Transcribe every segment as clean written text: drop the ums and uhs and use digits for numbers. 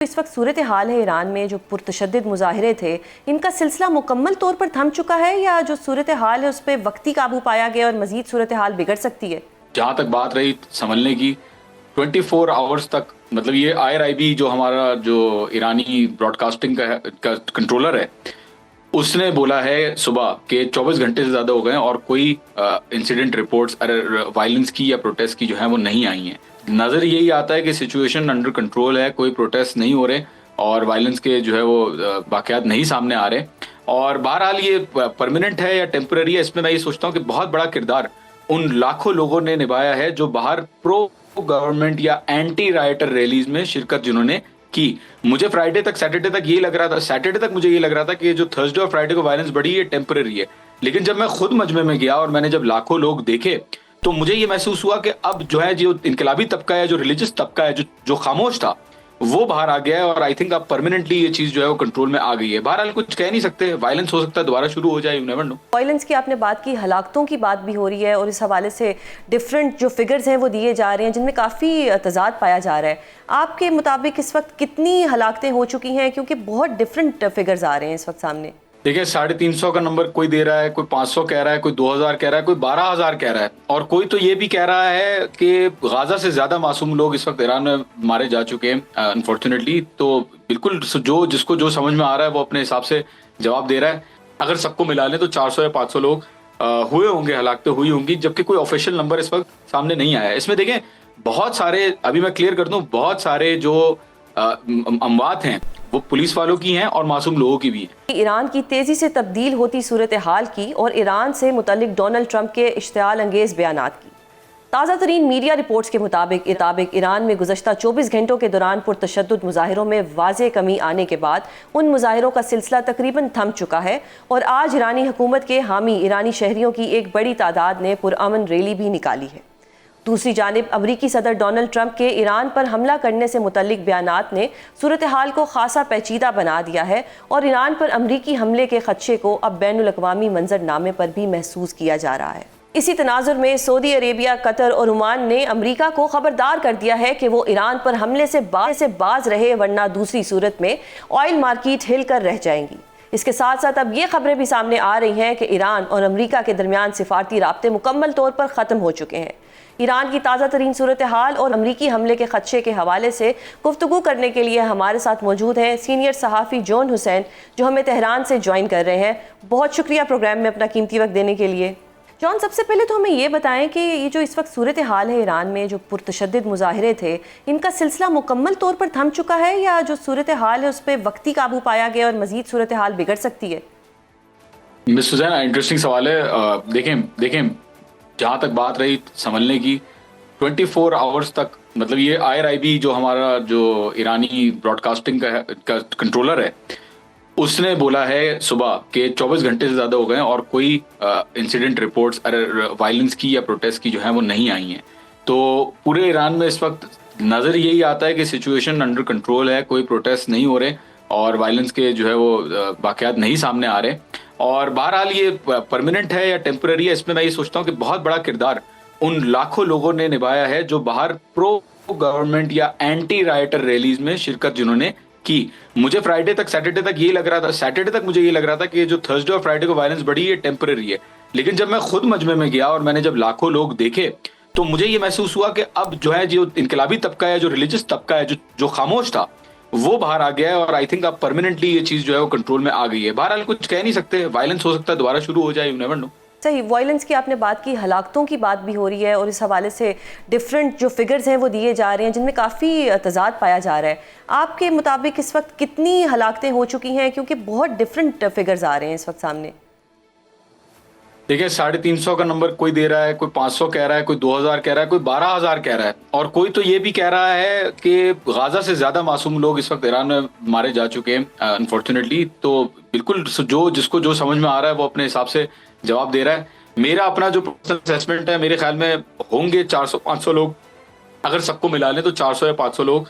इस वक्त सूरत हाल है ईरान में जो पुरतशद्दिद मुजाहिरे थे, इनका सिलसिला मुकम्मल तौर पर थम चुका है या जो सूरत हाल है उस पर वक्ती काबू पाया गया और मजीद सूरत हाल बिगड़ सकती है? जहाँ तक बात रही संभलने की, 24 आवर्स तक, मतलब ये IRIB जो हमारा जो ईरानी ब्रॉडकास्टिंग का कंट्रोलर है, उसने बोला है सुबह के 24 घंटे से ज़्यादा हो गए और कोई इंसिडेंट रिपोर्ट्स वायलेंस की या प्रोटेस्ट की जो है वो नहीं आई हैं। नज़र यही आता है कि सिचुएशन अंडर कंट्रोल है, कोई प्रोटेस्ट नहीं हो रहे और वायलेंस के जो है वो वाक़यात नहीं सामने आ रहे। और बहरहाल ये परमानेंट है या टेम्पररी है, इसमें मैं ये सोचता हूँ कि बहुत बड़ा किरदार उन लाखों लोगों ने निभाया है जो बाहर प्रो गवर्नमेंट या एंटी राइटर रैलीज में शिरकत जिन्होंने की। मुझे फ्राइडे तक सैटरडे तक ये लग रहा था, सैटरडे तक मुझे ये लग रहा था कि जो थर्सडे और फ्राइडे को वायलेंस बढ़ी है टेम्पररी है, लेकिन जब मैं खुद मजमे में गया और मैंने जब लाखों लोग देखे तो मुझे ये महसूस हुआ कि अब जो है जो इनकलाबी तबका है, जो रिलीजियस तबका है, जो खामोश था, वो बाहर आ गया है और आई थिंक अब परमानेंटली ये चीज जो है वो कंट्रोल में आ गई है। बहरहाल कुछ कह नहीं सकते, वायलेंस हो सकता है दोबारा शुरू हो जाए, यू नेवर नो। वायलेंस की आपने बात की, हलाकतों की बात भी हो रही है और इस हवाले से डिफरेंट जो फिगर्स हैं वो दिए जा रहे हैं जिनमें काफ़ी तजाद पाया जा रहा है। आपके मुताबिक इस वक्त कितनी हलाकतें हो चुकी हैं, क्योंकि बहुत डिफरेंट फिगर्स आ रहे हैं इस वक्त सामने? देखिए, 350 का नंबर कोई दे रहा है, कोई 500 कह रहा है, कोई 2000 कह रहा है, कोई 12000 कह रहा है, और कोई तो ये भी कह रहा है कि गाजा से ज्यादा मासूम लोग इस वक्त ईरान में मारे जा चुके हैं अनफॉर्चुनेटली। तो बिल्कुल जो जिसको जो समझ में आ रहा है वो अपने हिसाब से जवाब दे रहा है। अगर सबको मिला लें तो 400 या 500 लोग हुए होंगे, हलाकतें हुई होंगी, जबकि कोई ऑफिशियल नंबर इस वक्त सामने नहीं आया है। इसमें देखें, बहुत सारे, अभी मैं क्लियर कर दूं, बहुत सारे जो अमवात हैं वो पुलिस वालों की हैं और मासूम लोगों की भी हैं। ईरान की तेजी से तब्दील होती सूरत हाल की और ईरान से मुतल्लिक डोनाल्ड ट्रंप के इश्तियाल अंगेज बयानात की ताज़ा तरीन मीडिया रिपोर्ट्स के मुताबिक ईरान में गुज़श्ता 24 घंटों के दौरान पुरतशद्दुद मुजाहिरों में वाज़े कमी आने के बाद उन मुजाहिरों का सिलसिला तकरीबन थम चुका है और आज ईरानी हुकूमत के हामी ईरानी शहरियों की एक बड़ी तादाद ने पुरअमन रैली भी निकाली है। दूसरी जानिब अमरीकी सदर डोनाल्ड ट्रंप के ईरान पर हमला करने से मुतल्लिक बयानात ने सूरत हाल को खासा पेचीदा बना दिया है और ईरान पर अमरीकी हमले के खदशे को अब बैनुल अक़वामी मंजरनामे पर भी महसूस किया जा रहा है। इसी तनाजुर में सऊदी अरेबिया, कतर और ओमान ने अमरीका को खबरदार कर दिया है कि वो ईरान पर हमले से बाज रहे, वरना दूसरी सूरत में ऑयल मार्केट हिल कर रह जाएंगी। इसके साथ साथ अब ये खबरें भी सामने आ रही हैं कि ईरान और अमरीका के दरमियान सिफारती राब्ते मुकम्मल तौर पर ख़त्म हो चुके हैं। ईरान की ताज़ा तरीन सूरत हाल और अमरीकी हमले के खदशे के हवाले से गुफ्तगू करने के लिए हमारे साथ मौजूद हैं सीनियर सहाफ़ी जॉन हुसैन, जो हमें तेहरान से ज्वाइन कर रहे हैं। बहुत शुक्रिया प्रोग्राम में अपना कीमती वक्त देने के लिए। जॉन, सबसे पहले तो हमें ये बताएं कि ये जो इस वक्त सूरत हाल है ईरान में जो पुरतशद्दिद मुजाहिरे थे, इनका सिलसिला मुकम्मल तौर पर थम चुका है या जो सूरत हाल है उस पर वक्ती काबू पाया गया और मजीद सूरत हाल बिगड़ सकती है? मिस हुसैन, इंटरेस्टिंग सवाल है। देखें जहाँ तक बात रही संभलने की, 24 आवर्स तक, मतलब ये IRIB जो हमारा जो ईरानी ब्रॉडकास्टिंग का कंट्रोलर है, उसने बोला है सुबह के 24 घंटे से ज़्यादा हो गए और कोई इंसिडेंट रिपोर्ट्स वायलेंस की या प्रोटेस्ट की जो है वो नहीं आई हैं। तो पूरे ईरान में इस वक्त नज़र यही आता है कि सिचुएशन अंडर कंट्रोल है, कोई प्रोटेस्ट नहीं हो रहे और वायलेंस के जो है वो वाक़यात नहीं सामने आ रहे। और बहरहाल ये परमानेंट है या टेम्पररी है, इसमें मैं ये सोचता हूँ कि बहुत बड़ा किरदार उन लाखों लोगों ने निभाया है जो बाहर प्रो गवर्नमेंट या एंटी राइटर रैलीज में शिरकत जिन्होंने की। मुझे फ्राइडे तक, सैटरडे तक ये लग रहा था, सैटरडे तक मुझे ये लग रहा था कि जो थर्सडे और फ्राइडे को वायलेंस बढ़ी है टेम्पररी है, लेकिन जब मैं खुद मजमे में गया और मैंने जब लाखों लोग देखे तो मुझे ये महसूस हुआ कि अब जो है जो इनकलाबी तबका है, जो रिलीजियस तबका है, जो खामोश था, वो बाहर आ गया है और आई थिंक अब परमानेंटली ये चीज जो है वो कंट्रोल में आ गई है। बहरहाल कुछ कह नहीं सकते, वायलेंस हो सकता है दोबारा शुरू हो जाए, यू नेवर नो। सही, वायलेंस की आपने बात की, हलाकतों की बात भी हो रही है और इस हवाले से डिफरेंट जो फिगर्स हैं वो दिए जा रहे हैं जिनमें काफ़ी तजाद पाया जा रहा है। आपके मुताबिक इस वक्त कितनी हलाकतें हो चुकी हैं, क्योंकि बहुत डिफरेंट फिगर्स आ रहे हैं इस वक्त सामने? देखिए, 350 का नंबर कोई दे रहा है, कोई 500 कह रहा है, कोई 2000 कह रहा है, कोई 12000 कह रहा है, और कोई तो ये भी कह रहा है कि गाजा से ज्यादा मासूम लोग इस वक्त ईरान में मारे जा चुके हैं अनफॉर्चुनेटली। तो बिल्कुल जो जिसको जो समझ में आ रहा है वो अपने हिसाब से जवाब दे रहा है। मेरा अपना जो पर्सनल असेसमेंट है, मेरे ख्याल में होंगे 400-500 लोग। अगर सबको मिला लें तो 400 या 500 लोग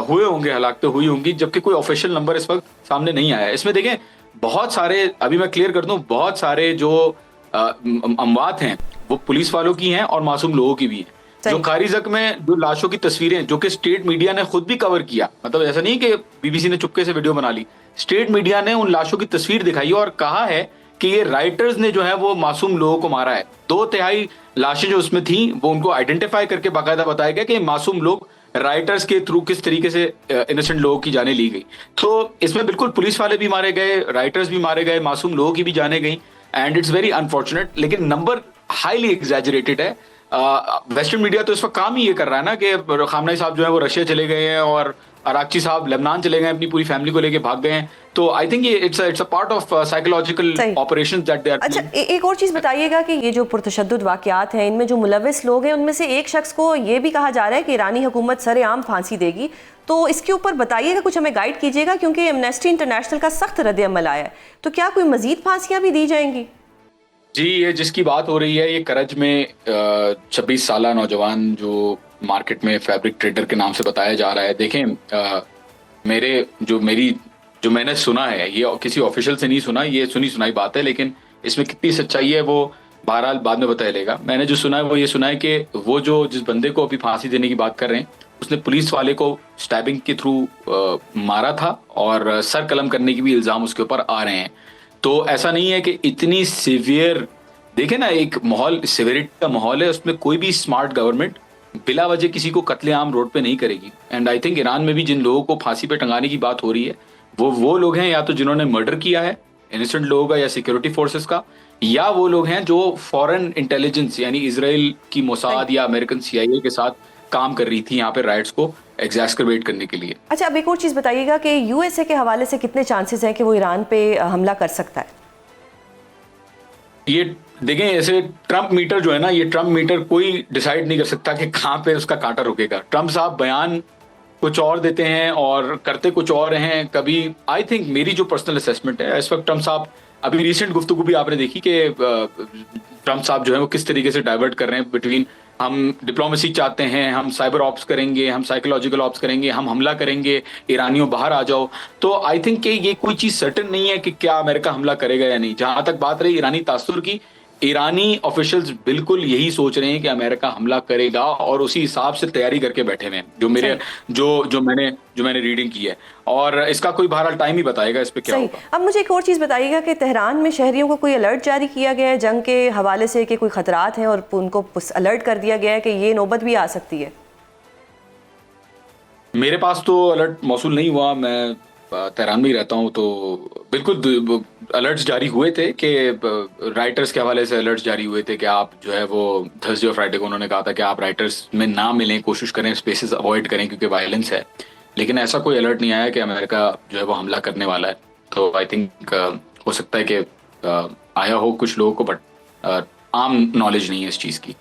हुए होंगे, हलाकतें हुई होंगी, जबकि कोई ऑफिशियल नंबर इस वक्त सामने नहीं आया है। इसमें देखें, बहुत सारे, अभी मैं क्लियर कर दूं, बहुत सारे जो अमवात हैं वो पुलिस वालों की हैं और मासूम लोगों की भी हैं। जो खारिजक में जो लाशों की तस्वीरें जो कि स्टेट मीडिया ने खुद भी कवर किया, मतलब ऐसा नहीं कि बीबीसी ने चुपके से वीडियो बना ली, स्टेट मीडिया ने उन लाशों की तस्वीर दिखाई और कहा है कि ये राइटर्स ने जो है वो मासूम लोगों को मारा है। 2/3 लाशें जो उसमें थी वो उनको आइडेंटिफाई करके बाकायदा बताया गया कि मासूम लोग राइटर्स के थ्रू किस तरीके से इनोसेंट लोगों की जानें ली गई। तो इसमें बिल्कुल पुलिस वाले भी मारे गए, राइटर्स भी मारे गए, मासूम लोगों की भी जानें गई, एंड इट्स वेरी अनफॉर्चुनेट। लेकिन नंबर हाईली एग्जैजरेटेड है। वेस्टर्न मीडिया तो इस वक्त काम ही ये कर रहा है ना कि खामनाई साहब जो है वो रशिया चले गए हैं और अराक्ची साहब लेबनान चले गए, अपनी पूरी फैमिली को लेके भाग गए हैं। तो आई थिंक ये it's a part of psychological operations that they are. अच्छा, एक और चीज़ बताइएगा कि ये जो पुरतशद्दुद वाक़यात हैं, इनमें जो मुलविस लोग हैं उनमें से एक शख्स को ये भी कहा जा रहा है कि ईरानी हुकूमत सरेआम फांसी देगी। तो इसके ऊपर बताइएगा, कुछ हमें गाइड कीजिएगा, क्योंकि एमनेस्टी इंटरनेशनल का सख्त रद्द-ए-अमल आया है। तो क्या कोई मजीद फांसियाँ भी दी जाएंगी? जी, ये जिसकी बात हो रही है ये करज में 26 साल नौजवान जो मार्केट में फैब्रिक ट्रेडर के नाम से बताया जा रहा है। देखें, मैंने सुना है, ये किसी ऑफिशियल से नहीं सुना, ये सुनी सुनाई बात है, लेकिन इसमें कितनी सच्चाई है वो बहरहाल बाद में बताया जाएगा। मैंने जो सुना है वो ये सुना है कि वो जो जिस बंदे को अभी फांसी देने की बात कर रहे हैं उसने पुलिस वाले को स्टैबिंग के थ्रू मारा था और सर कलम करने के भी इल्जाम उसके ऊपर आ रहे हैं। तो ऐसा नहीं है कि इतनी सिवियर, देखे ना, एक माहौल सिवियरिटी का माहौल है, उसमें कोई भी स्मार्ट गवर्नमेंट बिला वजह किसी को कत्लेआम रोड पे नहीं करेगी। एंड आई थिंक ईरान में भी जिन लोगों को फांसी पे टंगाने की बात हो रही है वो लोग हैं या तो जिन्होंने मर्डर किया है इनोसेंट लोगों का या सिक्योरिटी फोर्सेस का, या वो लोग हैं जो फॉरेन इंटेलिजेंस यानी इजराइल की मोसाद या अमेरिकन CIA के साथ काम कर रही थी यहाँ पे राइट्स को एग्जैस्करबेट करने के लिए। अच्छा, अब एक और चीज़ बताइएगा कि USA के हवाले से कितने चांसेस हैं कि वो ईरान पे हमला कर सकता है? ये देखें, ऐसे ट्रम्प मीटर जो है ना, ये ट्रम्प मीटर कोई डिसाइड नहीं कर सकता कि कहाँ पे उसका कांटा रुकेगा। ट्रम्प साहब बयान कुछ और देते हैं और करते कुछ और हैं। कभी आई थिंक मेरी जो पर्सनल असेसमेंट है इस वक्त, ट्रम्प साहब अभी रिसेंट गुफ्तगू भी आपने देखी कि ट्रम्प साहब जो है वो किस तरीके से डाइवर्ट कर रहे हैं बिटवीन हम डिप्लोमेसी चाहते हैं, हम साइबर ऑप्स करेंगे, हम साइकोलॉजिकल ऑप्स करेंगे, हम हमला करेंगे, ईरानियों बाहर आ जाओ। तो आई थिंक कि ये कोई चीज सर्टेन नहीं है कि क्या अमेरिका हमला करेगा या नहीं। जहां तक बात रही ईरानी तासुर की, ईरानी ऑफिशियल्स बिल्कुल यही सोच रहे हैं कि अमेरिका हमला करेगा और उसी हिसाब से तैयारी करके बैठे हुए हैं, जो मैंने रीडिंग की है। और इसका कोई बहरहाल टाइम ही बताएगा इस पे क्या होगा। अब मुझे एक और चीज़ बताइएगा कि तेहरान में शहरियों को कोई अलर्ट जारी किया गया है जंग के हवाले से कि कोई खतरात हैं और उनको अलर्ट कर दिया गया है कि ये नौबत भी आ सकती है? मेरे पास तो अलर्ट मौसूल नहीं हुआ, मैं तेहरान में ही रहता हूँ, तो बिल्कुल अलर्ट्स जारी हुए थे कि राइटर्स के हवाले से अलर्ट्स जारी हुए थे कि आप जो है वो थर्सडे और फ्राइडे को उन्होंने कहा था कि आप राइटर्स में ना मिलें, कोशिश करें, स्पेसेस अवॉइड करें क्योंकि वायलेंस है। लेकिन ऐसा कोई अलर्ट नहीं आया कि अमेरिका जो है वो हमला करने वाला है। तो आई थिंक हो सकता है कि आया हो कुछ लोगों को, बट आम नॉलेज नहीं है इस चीज़ की।